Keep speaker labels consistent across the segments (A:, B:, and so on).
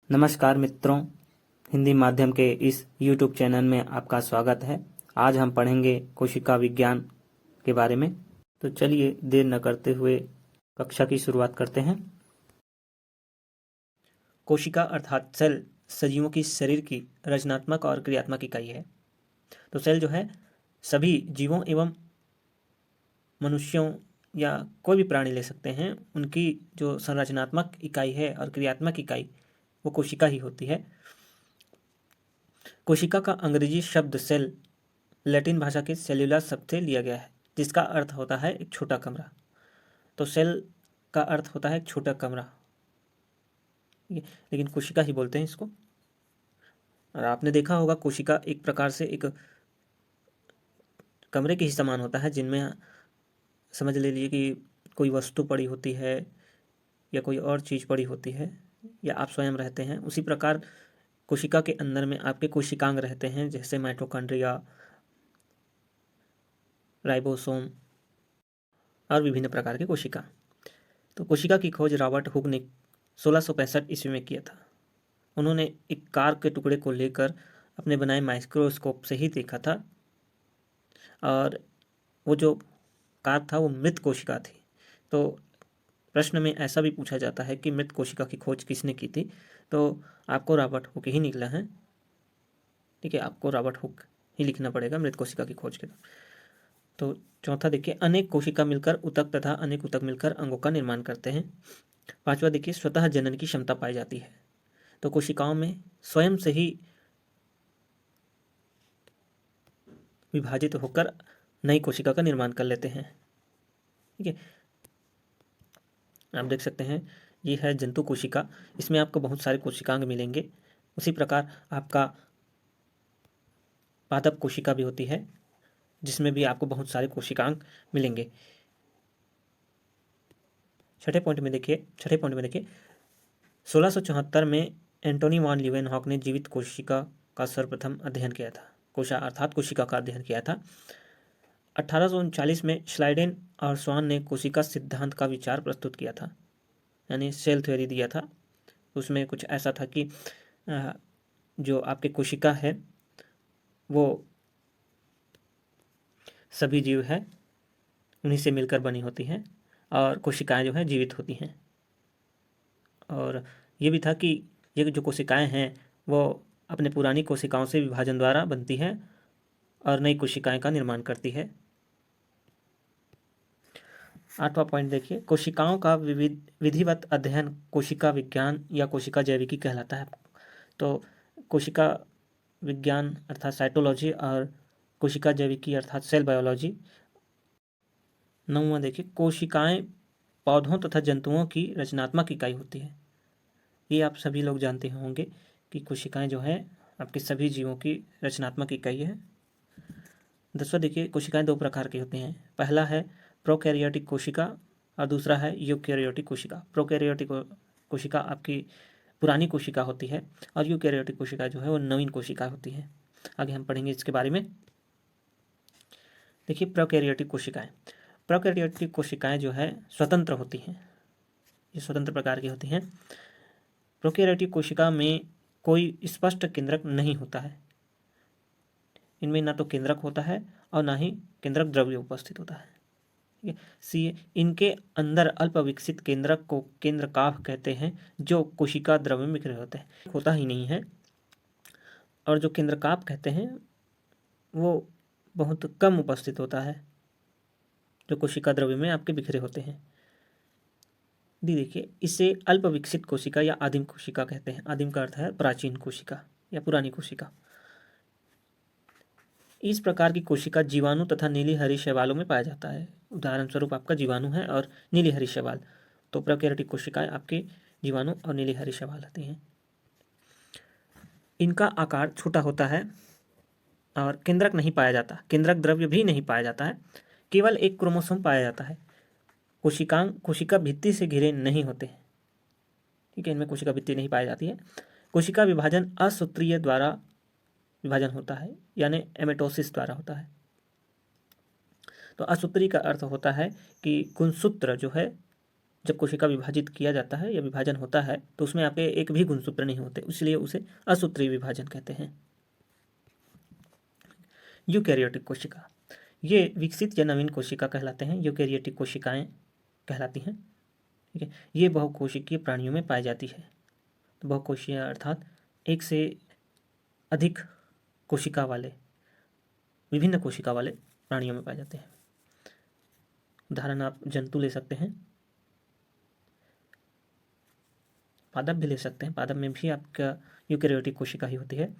A: नमस्कार मित्रों, हिंदी माध्यम के इस YouTube चैनल में आपका स्वागत है। आज हम पढ़ेंगे कोशिका विज्ञान के बारे में। तो चलिए देर न करते हुए कक्षा की शुरुआत करते हैं। कोशिका अर्थात सेल सजीवों की शरीर की रचनात्मक और क्रियात्मक इकाई है। तो सेल जो है सभी जीवों एवं मनुष्यों या कोई भी प्राणी ले सकते हैं, उनकी जो संरचनात्मक इकाई है और क्रियात्मक इकाई वो कोशिका ही होती है। कोशिका का अंग्रेजी शब्द सेल लैटिन भाषा के सेल्यूलर शब्द से लिया गया है, जिसका अर्थ होता है एक छोटा कमरा। तो सेल का अर्थ होता है एक छोटा कमरा, लेकिन कोशिका ही बोलते हैं इसको। और आपने देखा होगा कोशिका एक प्रकार से एक कमरे के ही समान होता है, जिनमें समझ ले लीजिए कि कोई वस्तु पड़ी होती है या कोई और चीज़ पड़ी होती है या आप स्वयं रहते हैं। उसी प्रकार कोशिका के अंदर में आपके कोशिकांग रहते हैं, जैसे माइटोकॉन्ड्रिया, राइबोसोम और विभिन्न प्रकार के कोशिका। तो कोशिका की खोज रॉबर्ट हुक ने 1665 ईस्वी में किया था। उन्होंने एक कार के टुकड़े को लेकर अपने बनाए माइक्रोस्कोप से ही देखा था, और वो जो कार था वो मृत कोशिका थी। तो प्रश्न में ऐसा भी पूछा जाता है कि मृत कोशिका की खोज किसने की थी, तो आपको रॉबर्ट हुक ही निकला है। ठीक है, आपको रॉबर्ट हुक ही लिखना पड़ेगा मृत कोशिका की खोज के। तो चौथा देखिए, अनेक कोशिका मिलकर ऊतक तथा अनेक ऊतक मिलकर अंगों का निर्माण करते हैं। पांचवा देखिए, स्वतः जनन की क्षमता पाई जाती है। तो कोशिकाओं में स्वयं से ही विभाजित होकर नई कोशिका का निर्माण कर लेते हैं। ठीक है, आप देख सकते हैं ये है जंतु कोशिका। इसमें आपको बहुत सारे कोशिकांग मिलेंगे। उसी प्रकार आपका पादप कोशिका भी होती है, जिसमें भी आपको बहुत सारे कोशिकांग मिलेंगे। छठे पॉइंट में देखिए 1674 में एंटोनी वॉन लीवेनहॉक ने जीवित कोशिका का सर्वप्रथम अध्ययन किया था। कोशा अर्थात कोशिका का अध्ययन किया था। 1839 में स्लाइडेन और स्वान ने कोशिका सिद्धांत का विचार प्रस्तुत किया था, यानी सेल थ्योरी दिया था। उसमें कुछ ऐसा था कि जो आपके कोशिका है वो सभी जीव है उन्हीं से मिलकर बनी होती हैं, और कोशिकाएं जो हैं जीवित होती हैं। और ये भी था कि ये जो कोशिकाएं हैं वो अपने पुरानी कोशिकाओं से विभाजन द्वारा बनती हैं और नई कोशिकाएं का निर्माण करती है। आठवां पॉइंट देखिए, कोशिकाओं का विधिवत अध्ययन कोशिका विज्ञान या कोशिका जैविकी कहलाता है। तो कोशिका विज्ञान अर्थात साइटोलॉजी और कोशिका जैविकी अर्थात सेल बायोलॉजी। नौवां देखिए, कोशिकाएं पौधों तथा जंतुओं की रचनात्मक इकाई होती है। ये आप सभी लोग जानते होंगे कि कोशिकाएं जो है आपके सभी जीवों की रचनात्मक इकाई है। 10वां देखिए, कोशिकाएं दो प्रकार की होती हैं। पहला है प्रोकैरियोटिक कोशिका और दूसरा है यूकैरियोटिक कोशिका। प्रोकैरियोटिक कोशिका आपकी पुरानी कोशिका होती है और यूकैरियोटिक कोशिका जो है वो नवीन कोशिका होती है। आगे हम पढ़ेंगे इसके बारे में। देखिए, प्रोकैरियोटिक कोशिकाएं जो है स्वतंत्र होती हैं। ये स्वतंत्र प्रकार की होती हैं। प्रोकैरियोटिक कोशिका में कोई स्पष्ट केंद्रक नहीं होता है। इनमें ना तो केंद्रक होता है और ना ही केंद्रक द्रव्य उपस्थित होता है। इनके अंदर अल्प विकसित केंद्रक को केंद्रकाभ कहते हैं, जो कोशिका द्रव्य में बिखरे होते हैं। होता ही नहीं है। और जो केंद्रकाभ कहते हैं वो बहुत कम उपस्थित होता है, जो कोशिका द्रव्य में आपके बिखरे होते हैं। देखिए, इसे अल्प विकसित कोशिका या आदिम कोशिका कहते हैं। आदिम का अर्थ है प्राचीन कोशिका या पुरानी कोशिका। इस प्रकार की कोशिका जीवाणु तथा नीली हरी शैवालों में पाया जाता है। उदाहरण स्वरूप आपका जीवाणु है और नीली हरी शैवाल। तो प्रोकैरियोटिक कोशिकाएं आपके जीवाणु और नीली हरी शैवाल होती हैं। इनका आकार छोटा होता है और केंद्रक नहीं पाया जाता, केंद्रक द्रव्य भी नहीं पाया जाता है। केवल एक क्रोमोसोम पाया जाता है। कोशिकांग कोशिका भित्ति से घिरे नहीं होते। ठीक है, इनमें कोशिका भित्ति नहीं पाई जाती है। कोशिका विभाजन असूत्रीय द्वारा विभाजन होता है, यानी एमेटोसिस द्वारा होता है। तो असूत्री का अर्थ होता है कि गुणसूत्र जो है जब कोशिका विभाजित किया जाता है या विभाजन होता है तो उसमें आपके एक भी गुणसूत्र नहीं होते, इसलिए उसे असूत्रीय विभाजन कहते हैं। यूकैरियोटिक कोशिका, ये विकसित या नवीन कोशिका कहलाते हैं। यूकैरियोटिक कोशिकाएं कहलाती हैं। ठीक है, ये बहुकोशिकीय प्राणियों में पाई जाती है। तो बहुकोशिकीय अर्थात एक से अधिक कोशिका वाले, विभिन्न कोशिका वाले प्राणियों में पाए जाते हैं। उदाहरण आप जंतु ले सकते हैं, पादप भी ले सकते हैं। पादप में भी आपका यूकैरियोटिक कोशिका ही होती है।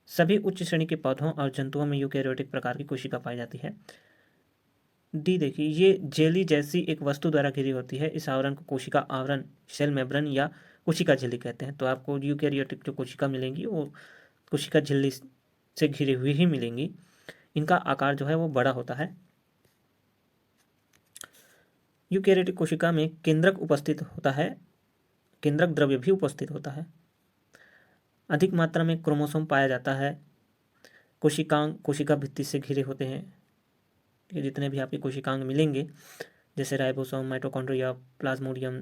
A: सभी उच्च श्रेणी के पौधों और जंतुओं में यूकैरियोटिक प्रकार की कोशिका पाई जाती है। डी देखिए, ये जेली जैसी एक वस्तु द्वारा घिरी होती है। इस आवरण को कोशिका आवरण, सेल मेम्ब्रेन या कोशिका झिल्ली कहते हैं। तो आपको यूकैरियोटिक जो कोशिका मिलेंगी वो कोशिका झिल्ली से घिरी हुई ही मिलेंगी। इनका आकार जो है वो बड़ा होता है। यूकैरियोटिक कोशिका में केंद्रक उपस्थित होता है, केंद्रक द्रव्य भी उपस्थित होता है। अधिक मात्रा में क्रोमोसोम पाया जाता है। कोशिकांग कोशिका भित्ति से घिरे होते हैं। ये जितने भी आपके कोशिकांग मिलेंगे जैसे राइबोसोम, माइटोकॉन्ड्रिया, प्लाज्मोडियम,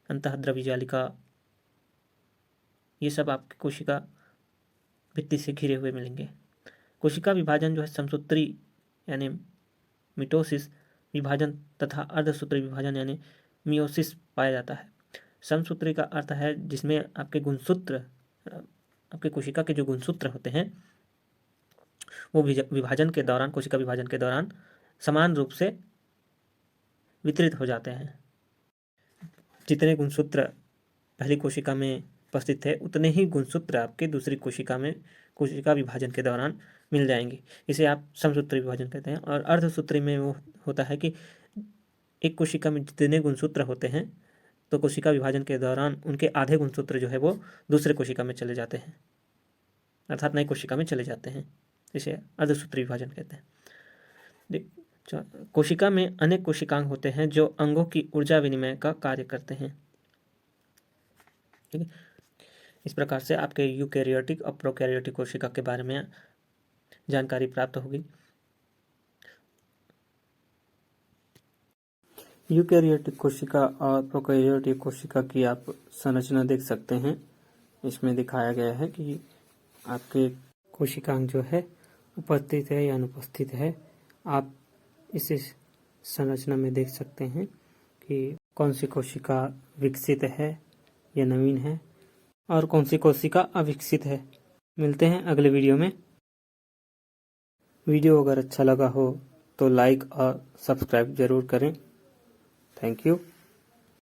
A: अंतःद्रव्य जालिका, ये सब आपकी कोशिका भित्ति से घिरे हुए मिलेंगे। कोशिका विभाजन जो है समसूत्री यानी मिटोसिस विभाजन तथा अर्धसूत्री विभाजन यानी मियोसिस पाया जाता है। समसूत्री का अर्थ है जिसमें आपके गुणसूत्र, आपके कोशिका के जो गुणसूत्र होते हैं वो विभाजन के दौरान, कोशिका विभाजन के दौरान समान रूप से वितरित हो जाते हैं। जितने गुणसूत्र पहली कोशिका में उपस्थित है उतने ही गुणसूत्र आपके दूसरी कोशिका में कोशिका विभाजन के दौरान मिल जाएंगे। इसे आप समसूत्री विभाजन कहते हैं। और अर्धसूत्री में वो होता है कि एक कोशिका में जितने गुणसूत्र होते हैं तो कोशिका विभाजन के दौरान उनके आधे गुणसूत्र जो है वो दूसरे कोशिका में चले जाते हैं, अर्थात नई कोशिका में चले जाते हैं। इसे अर्धसूत्री विभाजन कहते हैं। कोशिका में अनेक कोशिकांग होते हैं जो अंगों की ऊर्जा विनिमय का कार्य करते हैं। ठीक है, इस प्रकार से आपके यूकैरियोटिक और प्रोकैरियोटिक कोशिका के बारे में जानकारी प्राप्त होगी। यूकैरियोटिक कोशिका और प्रोकैरियोटिक कोशिका की आप संरचना देख सकते हैं। इसमें दिखाया गया है कि आपके कोशिकांग जो है उपस्थित है या अनुपस्थित है। आप इस संरचना में देख सकते हैं कि कौन सी कोशिका विकसित है या नवीन है और कौन सी कोशिका अविकसित है। मिलते हैं अगले वीडियो में। वीडियो अगर अच्छा लगा हो तो लाइक और सब्सक्राइब जरूर करें। Thank you.